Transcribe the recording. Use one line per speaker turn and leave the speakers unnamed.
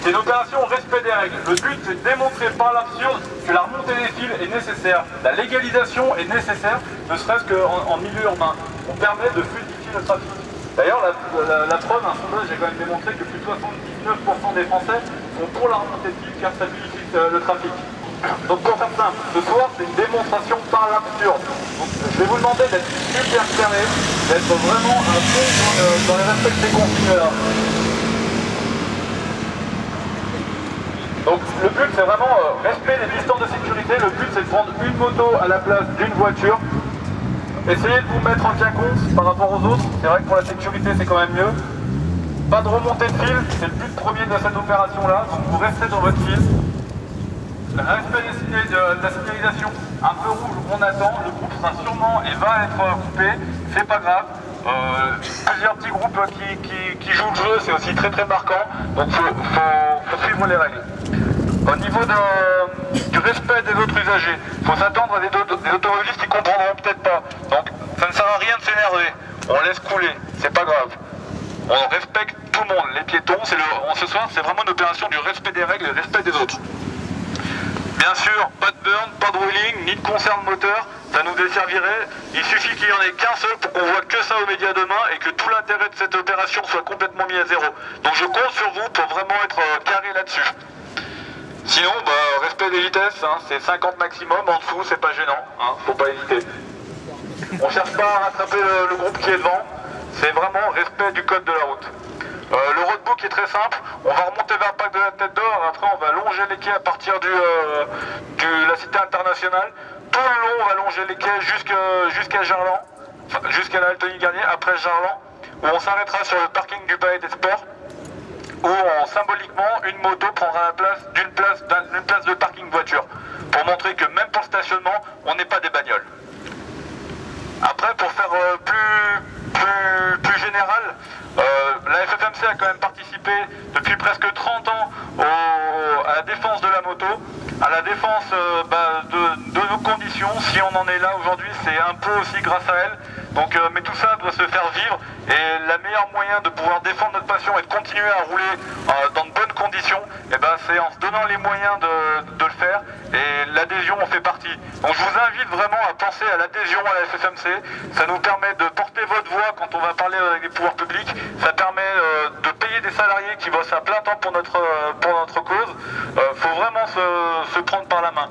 C'est une opération au respect des règles. Le but, c'est de démontrer par l'absurde que la remontée des fils est nécessaire. La légalisation est nécessaire, ne serait-ce qu'en milieu urbain. On permet de fluidifier le trafic. D'ailleurs, la preuve, un sondage a quand même démontré que plus de 79% des Français sont pour la remontée de fils car ça fluidifie le trafic. Donc pour faire simple, ce soir c'est une démonstration par l'absurde. Donc je vais vous demander d'être super carré, d'être vraiment à fond dans les respects de ces consignes-là. Donc le but c'est vraiment respect des distances de sécurité, le but c'est de prendre une moto à la place d'une voiture. Essayez de vous mettre en quinconce par rapport aux autres, c'est vrai que pour la sécurité c'est quand même mieux. Pas de remontée de fil, c'est le but premier de cette opération-là, donc vous restez dans votre fil. Le respect de la signalisation, un feu rouge on attend, le groupe sera sûrement et va être coupé, c'est pas grave. Plusieurs petits groupes qui jouent le jeu, c'est aussi très marquant, donc faut suivre les règles. Au niveau du respect des autres usagers, il faut s'attendre à des automobilistes qui comprendront peut-être pas, donc ça ne sert à rien de s'énerver, on laisse couler, c'est pas grave. On respecte tout le monde, les piétons, ce soir c'est vraiment une opération du respect des règles et du respect des autres. Bien sûr, pas de burn, pas de wheeling, ni de concert moteur, ça nous desservirait. Il suffit qu'il n'y en ait qu'un seul pour qu'on voit que ça aux médias demain et que tout l'intérêt de cette opération soit complètement mis à zéro. Donc je compte sur vous pour vraiment être carré là-dessus. Sinon, respect des vitesses, hein, c'est 50 maximum, en dessous c'est pas gênant, hein, faut pas hésiter. On cherche pas à rattraper le groupe qui est devant, c'est vraiment respect du code de la route. Le roadbook est très simple, on va remonter vers le parc de la Tête d'Or, après on va longer les quais à partir de la cité internationale. Tout le long on va longer les quais jusqu'à Gerland, jusqu'à la Altony Garnier, après Gerland, où on s'arrêtera sur le parking du Palais des Sports, où symboliquement une moto prendra la place d'une place de parking voiture, pour montrer que même pour le stationnement, on n'est pas des bagnoles. Après, pour faire plus général, la FFMC a quand même participé depuis presque 30 ans à la défense de la moto, à la défense de nos conditions. Si on en est là aujourd'hui, c'est un peu aussi grâce à elle. Donc, mais tout ça doit se faire vivre et le meilleur moyen de pouvoir défendre notre passion et de continuer à rouler dans de bonnes conditions, c'est en se donnant les moyens de le faire, et l'adhésion en fait partie. Donc je vous invite vraiment à penser à l'adhésion à la FFMC, ça nous permet de porter votre voix quand on va parler avec les pouvoirs publics, ça permet de payer des salariés qui bossent à plein temps pour notre cause. Faut vraiment se prendre par la main.